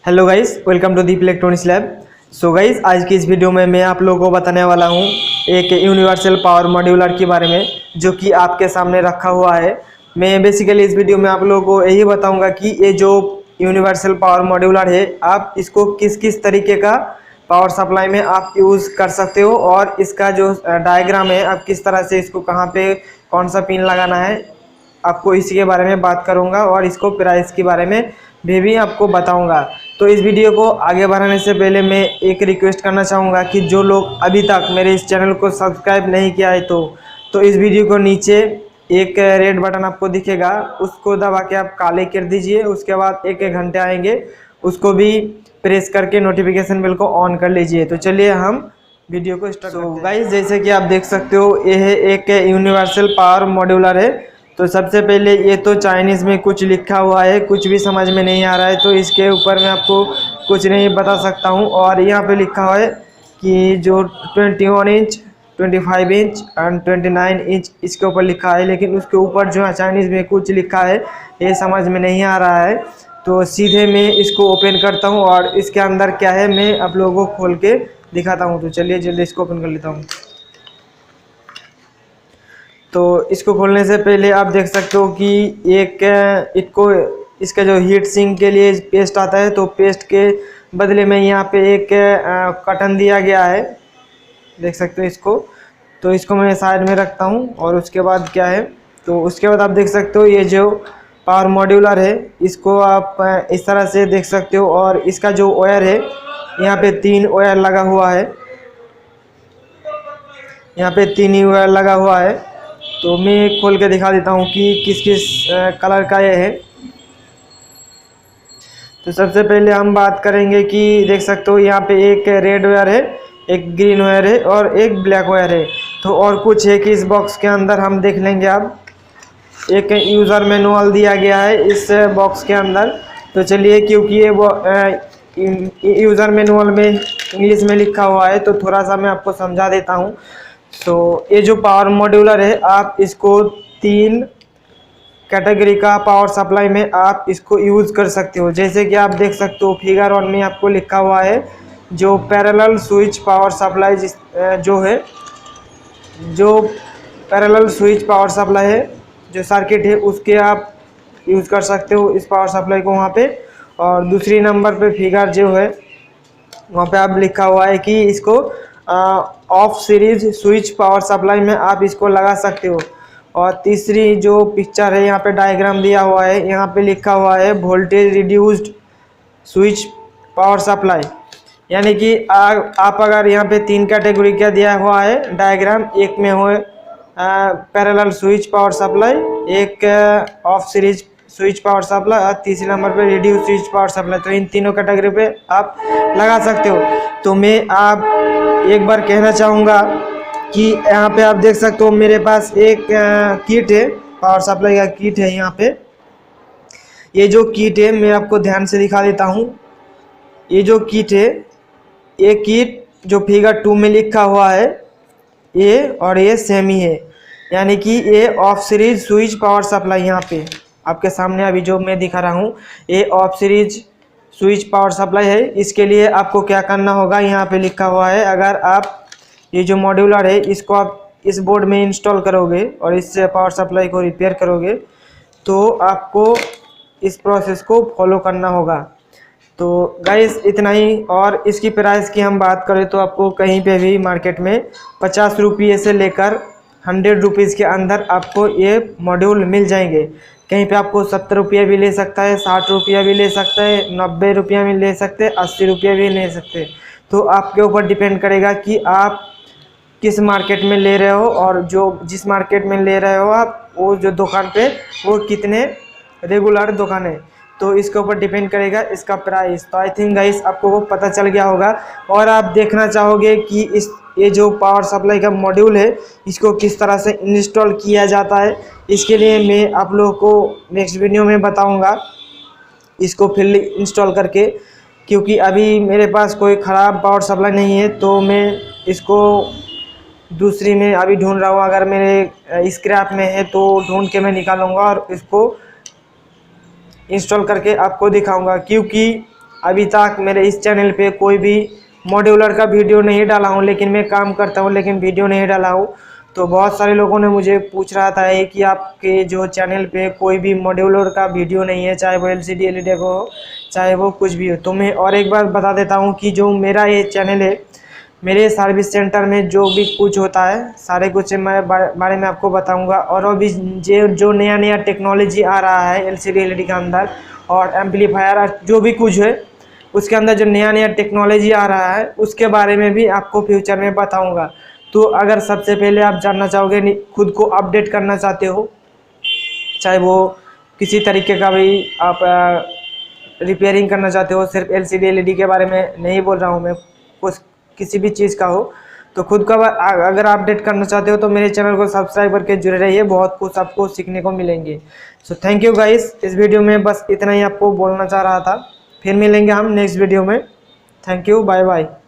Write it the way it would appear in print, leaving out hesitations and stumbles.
Hello guys, welcome to Deep electronics lab. So guys, आज की इस वीडियो में मैं आप लोगों को बताने वाला हूं एक यूनिवर्सल पावर मॉड्यूलर के बारे में, जो कि आपके सामने रखा हुआ है। मैं बेसिकली इस वीडियो में आप लोगों को यही बताऊंगा कि ये जो यूनिवर्सल पावर मॉड्यूलर है, आप इसको किस किस तरीके का पावर सप्लाई में आप यूज़ कर सकते हो, और इसका जो डायग्राम है आप किस तरह से इसको कहाँ पे कौन सा पिन लगाना है, आपको इसी के बारे में बात करूंगा। और इसको प्राइस के बारे में भी आपको बताऊंगा। तो इस वीडियो को आगे बढ़ाने से पहले मैं एक रिक्वेस्ट करना चाहूँगा कि जो लोग अभी तक मेरे इस चैनल को सब्सक्राइब नहीं किया है तो इस वीडियो को नीचे एक रेड बटन आपको दिखेगा, उसको दबा के आप काले कर दीजिए। उसके बाद एक घंटे आएंगे, उसको भी प्रेस करके नोटिफिकेशन बेल को ऑन कर लीजिए। तो चलिए हम वीडियो को स्टार्ट करते हैं। गाइस, जैसे कि आप देख सकते हो, ये है एक यूनिवर्सल पावर मॉड्यूलर है। तो सबसे पहले ये तो चाइनीज़ में कुछ लिखा हुआ है, कुछ भी समझ में नहीं आ रहा है, तो इसके ऊपर मैं आपको कुछ नहीं बता सकता हूँ। और यहाँ पे लिखा हुआ है कि जो 21 इंच, 25 इंच एंड 29 इंच इसके ऊपर लिखा है, लेकिन उसके ऊपर जो है चाइनीज़ में कुछ लिखा है, ये समझ में नहीं आ रहा है। तो सीधे मैं इसको ओपन करता हूँ और इसके अंदर क्या है मैं आप लोगों को खोल के दिखाता हूँ। तो चलिए जल्दी इसको ओपन कर लेता हूँ। तो इसको खोलने से पहले आप देख सकते हो कि इसका जो हीट सिंक के लिए पेस्ट आता है, तो पेस्ट के बदले में यहाँ पे एक कटन दिया गया है, देख सकते हो इसको। तो इसको मैं साइड में रखता हूँ। और उसके बाद क्या है, तो उसके बाद आप देख सकते हो ये जो पावर मॉड्यूलर है, इसको आप इस तरह से देख सकते हो। और इसका जो वायर है, यहाँ पे 3 वायर लगा हुआ है, यहाँ पे 3 ही वायर लगा हुआ है। तो मैं खोल के दिखा देता हूँ कि किस किस कलर का ये है। तो सबसे पहले हम बात करेंगे कि देख सकते हो यहाँ पे एक रेड वायर है, एक ग्रीन वायर है और एक ब्लैक वायर है। तो और कुछ है कि इस बॉक्स के अंदर हम देख लेंगे। अब एक यूज़र मैनुअल दिया गया है इस बॉक्स के अंदर। तो चलिए, क्योंकि ये यूज़र मैनुअल में इंग्लिश में लिखा हुआ है, तो थोड़ा सा मैं आपको समझा देता हूँ। तो ये जो पावर मॉड्यूलर है, आप इसको 3 कैटेगरी का पावर सप्लाई में आप इसको यूज़ कर सकते हो। जैसे कि आप देख सकते हो फिगर 1 में आपको लिखा हुआ है जो पैरेलल स्विच पावर सप्लाई जो पैरेलल स्विच पावर सप्लाई है, जो सर्किट है, उसके आप यूज़ कर सकते हो इस पावर सप्लाई को वहाँ पे। और दूसरी नंबर पे फिगर जो है, वहाँ पे आप लिखा हुआ है कि इसको of series switch power supply में आप इसको लगा सकते हो। और तीसरी जो पिक्चर है, यहाँ पे डायग्राम दिया हुआ है, यहाँ पे लिखा हुआ है voltage reduced switch power supply. यानी कि आप अगर यहाँ पे 3 कैटेगरी का दिया हुआ है डायग्राम, एक में हो पैरेलल स्विच पावर सप्लाई, एक of series switch power supply और तीसरे नंबर पे रिड्यूस स्विच पावर सप्लाई, तो इन तीनों कैटेगरी पे आप लगा सकते हो। तो मैं आप एक बार कहना चाहूँगा कि यहाँ पे आप देख सकते हो मेरे पास एक किट है, पावर सप्लाई का किट है। यहाँ पे ये जो किट है मैं आपको ध्यान से दिखा देता हूँ। ये जो किट है, ये किट जो फिगर 2 में लिखा हुआ है, ये और ये सेम ही है। यानी कि ये of series switch power supply यहाँ पे आपके सामने अभी जो मैं दिखा रहा हूँ, ये of series switch power supply है। इसके लिए आपको क्या करना होगा, यहाँ पे लिखा हुआ है, अगर आप ये जो मॉड्यूलर है इसको आप इस बोर्ड में इंस्टॉल करोगे और इससे पावर सप्लाई को रिपेयर करोगे, तो आपको इस प्रोसेस को फॉलो करना होगा। तो गाइस, इतना ही। और इसकी प्राइस की हम बात करें तो आपको कहीं पे भी मार्केट में 50 रुपये से लेकर 100 रुपीज़ के अंदर आपको ये मॉड्यूल मिल जाएंगे। कहीं पे आपको 70 रुपये भी ले सकता है, 60 रुपया भी ले सकता है, 90 रुपया भी ले सकते हैं, 80 रुपये भी ले सकते हैं। तो आपके ऊपर डिपेंड करेगा कि आप किस मार्केट में ले रहे हो, और जिस मार्केट में ले रहे हो आप, वो जो दुकान पे वो कितने रेगुलर दुकान है, तो इसके ऊपर डिपेंड करेगा इसका प्राइस। तो आई थिंक गाइस आपको वो पता चल गया होगा। और आप देखना चाहोगे कि ये जो पावर सप्लाई का मॉड्यूल है, इसको किस तरह से इंस्टॉल किया जाता है, इसके लिए मैं आप लोगों को नेक्स्ट वीडियो में बताऊँगा इसको फिर इंस्टॉल करके। क्योंकि अभी मेरे पास कोई ख़राब पावर सप्लाई नहीं है, तो मैं इसको दूसरी में अभी ढूंढ रहा हूँ। अगर मेरे स्क्रैप में है तो ढूंढ के मैं निकालूंगा और इसको इंस्टॉल करके आपको दिखाऊंगा। क्योंकि अभी तक मेरे इस चैनल पे कोई भी मॉड्यूलर का वीडियो नहीं डाला हूँ, लेकिन मैं काम करता हूँ लेकिन वीडियो नहीं डाला हूँ। तो बहुत सारे लोगों ने मुझे पूछ रहा था कि आपके जो चैनल पे कोई भी मॉड्यूलर का वीडियो नहीं है, चाहे वो LCD LED को हो, चाहे वो कुछ भी हो। तो मैं और एक बार बता देता हूँ कि जो मेरा ये चैनल है, मेरे सर्विस सेंटर में जो भी कुछ होता है सारे कुछ मैं बारे में आपको बताऊंगा। और अभी जो नया नया टेक्नोलॉजी आ रहा है LCD LED के अंदर और एम्पलीफायर जो भी कुछ है उसके अंदर जो नया नया टेक्नोलॉजी आ रहा है उसके बारे में भी आपको फ्यूचर में बताऊंगा। तो अगर सबसे पहले आप जानना चाहोगे, खुद को अपडेट करना चाहते हो, चाहे वो किसी तरीके का भी आप रिपेयरिंग करना चाहते हो, सिर्फ LCD LED के बारे में नहीं बोल रहा हूँ मैं, कुछ किसी भी चीज़ का हो, तो खुद का अगर अपडेट करना चाहते हो तो मेरे चैनल को सब्सक्राइब करके जुड़े रहिए, बहुत कुछ आपको सीखने को मिलेंगे। सो थैंक यू गाइस, इस वीडियो में बस इतना ही आपको बोलना चाह रहा था। फिर मिलेंगे हम नेक्स्ट वीडियो में। Thank you, bye bye.